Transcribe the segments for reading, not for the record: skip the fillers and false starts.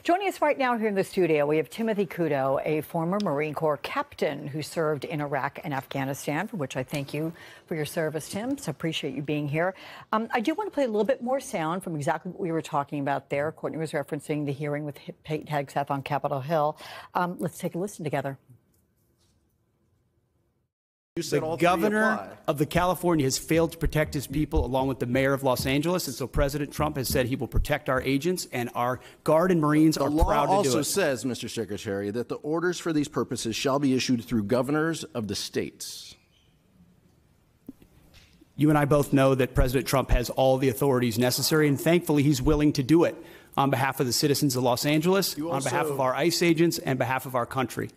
Joining us right now here in the studio, we have Timothy Kudo, a former Marine Corps captain who served in Iraq and Afghanistan, for which I thank you for your service, Tim. So appreciate you being here. I do want to play a little bit more sound from exactly what we were talking about there. Courtney was referencing the hearing with Pete Hegseth on Capitol Hill. Let's take a listen together. The governor of the California has failed to protect his people, along with the mayor of Los Angeles, and so President Trump has said he will protect our agents, and our Guard and Marines are proud to do it. The law also says, Mr. Secretary, that the orders for these purposes shall be issued through governors of the states. You and I both know that President Trump has all the authorities necessary, and thankfully he's willing to do it on behalf of the citizens of Los Angeles, on behalf of our ICE agents, and behalf of our country.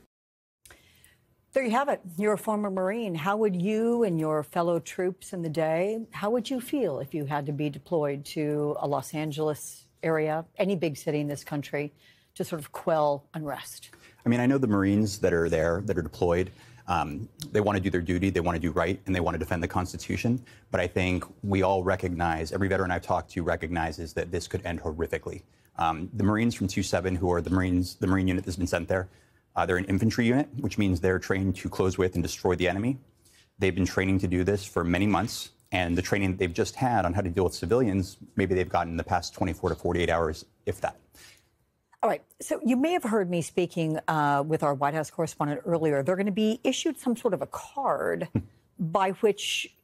There you have it. You're a former Marine. How would you and your fellow troops in the day, how would you feel if you had to be deployed to a Los Angeles area, any big city in this country, to sort of quell unrest? I mean, I know the Marines that are there, that are deployed, they want to do their duty, they want to do right, and they want to defend the Constitution. But I think we all recognize, every veteran I've talked to recognizes that this could end horrifically. The Marines from 2-7, who are the Marine unit that's been sent there, they're an infantry unit, which means they're trained to close with and destroy the enemy. They've been training to do this for many months, and the training that they've just had on how to deal with civilians, maybe they've gotten in the past 24 to 48 hours, if that. All right. So you may have heard me speaking with our White House correspondent earlier. They're going to be issued some sort of a card by which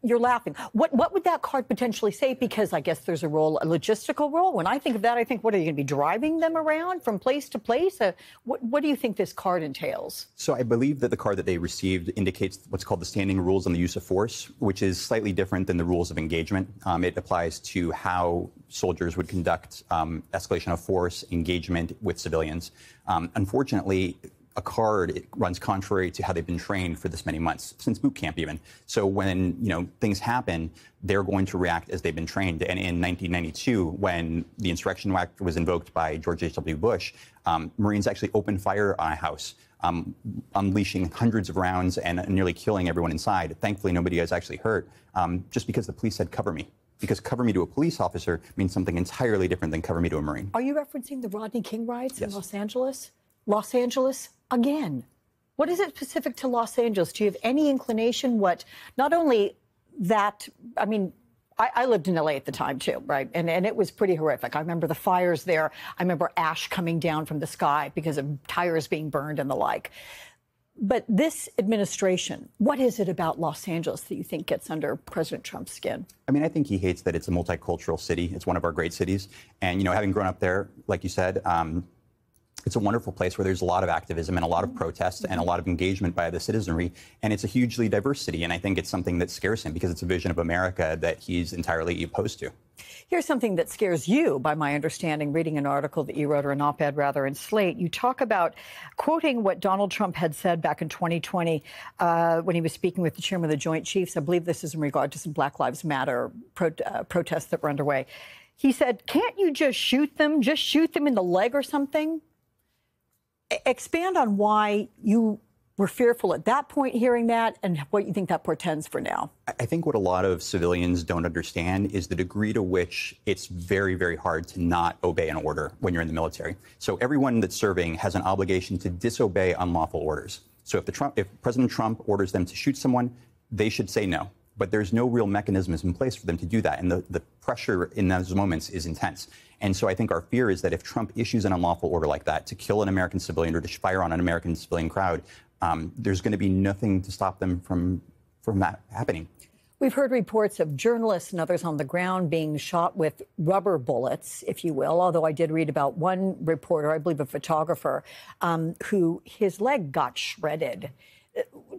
you're laughing. What would that card potentially say? Because I guess there's a logistical role. When I think of that, I think, what are you going to be driving them around from place to place? What do you think this card entails? So I believe that the card that they received indicates what's called the standing rules on the use of force, which is slightly different than the rules of engagement. It applies to how soldiers would conduct escalation of force, engagement with civilians. Unfortunately, a card, it runs contrary to how they've been trained for this many months, since boot camp even. So when, things happen, they're going to react as they've been trained. And in 1992, when the Insurrection Act was invoked by George H.W. Bush, Marines actually opened fire on a house, unleashing hundreds of rounds and nearly killing everyone inside. Thankfully, nobody was actually hurt, just because the police said, cover me. Because cover me to a police officer means something entirely different than cover me to a Marine. Are you referencing the Rodney King riots in Yes. Los Angeles? Los Angeles again. What is it specific to Los Angeles? Do you have any inclination what, not only that, I mean, I lived in LA at the time too, right? And it was pretty horrific. I remember the fires there. I remember ash coming down from the sky because of tires being burned and the like. But this administration, what is it about Los Angeles that you think gets under President Trump's skin? I mean, I think he hates that it's a multicultural city. It's one of our great cities. And, having grown up there, like you said, it's a wonderful place where there's a lot of activism and a lot of protests and a lot of engagement by the citizenry. And it's a hugely diverse city. And I think it's something that scares him because it's a vision of America that he's entirely opposed to. Here's something that scares you, by my understanding, reading an article that you wrote, or an op-ed rather, in Slate. You talk about quoting what Donald Trump had said back in 2020 when he was speaking with the chairman of the Joint Chiefs. I believe this is in regard to some Black Lives Matter protests that were underway. He said, can't you just shoot them in the leg or something? Expand on why you were fearful at that point hearing that and what you think that portends for now. I think what a lot of civilians don't understand is the degree to which it's very, very hard to not obey an order when you're in the military. So everyone that's serving has an obligation to disobey unlawful orders. So if President Trump orders them to shoot someone, they should say no. But there's no real mechanisms in place for them to do that. And the pressure in those moments is intense. And so I think our fear is that if Trump issues an unlawful order like that to kill an American civilian or to fire on an American civilian crowd, there's going to be nothing to stop them from that happening. We've heard reports of journalists and others on the ground being shot with rubber bullets, if you will, although I did read about one reporter, I believe a photographer, who his leg got shredded.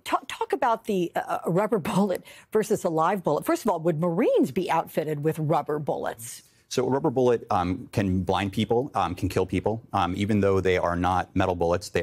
Talk about the rubber bullet versus a live bullet. First of all, would Marines be outfitted with rubber bullets? So a rubber bullet can blind people, can kill people. Even though they are not metal bullets, they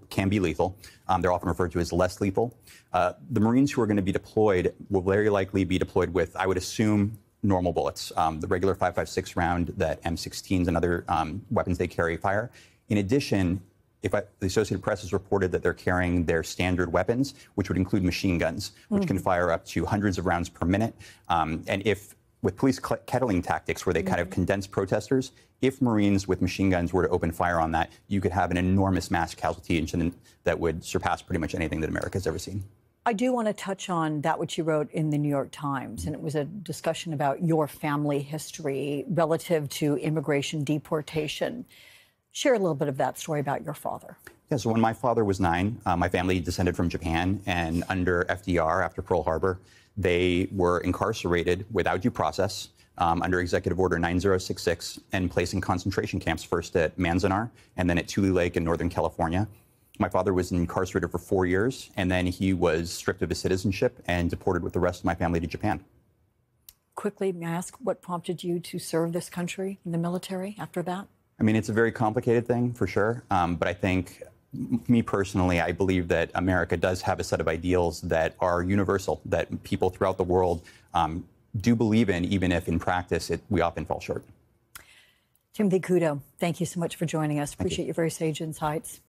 can be lethal. They're often referred to as less lethal. The Marines who are going to be deployed will very likely be deployed with, I would assume, normal bullets, the regular 5.56 round that M16s and other weapons they carry fire. In addition, the Associated Press has reported that they're carrying their standard weapons, which would include machine guns, which can fire up to hundreds of rounds per minute. And if with police kettling tactics where they kind of condense protesters. If Marines with machine guns were to open fire on that, you could have an enormous mass casualty incident that would surpass pretty much anything that America's ever seen. I do want to touch on that which you wrote in the New York Times, and it was a discussion about your family history relative to immigration deportation. Share a little bit of that story about your father. Yeah, so when my father was 9, my family descended from Japan, and under FDR, after Pearl Harbor, they were incarcerated without due process under Executive Order 9066 and placed in concentration camps, first at Manzanar and then at Tule Lake in Northern California. My father was incarcerated for 4 years, and then he was stripped of his citizenship and deported with the rest of my family to Japan. Quickly, may I ask what prompted you to serve this country in the military after that? I mean, it's a very complicated thing, for sure, but I think, me personally, I believe that America does have a set of ideals that are universal, that people throughout the world do believe in, even if in practice we often fall short. Timothy Kudo, thank you so much for joining us. Appreciate your very sage insights.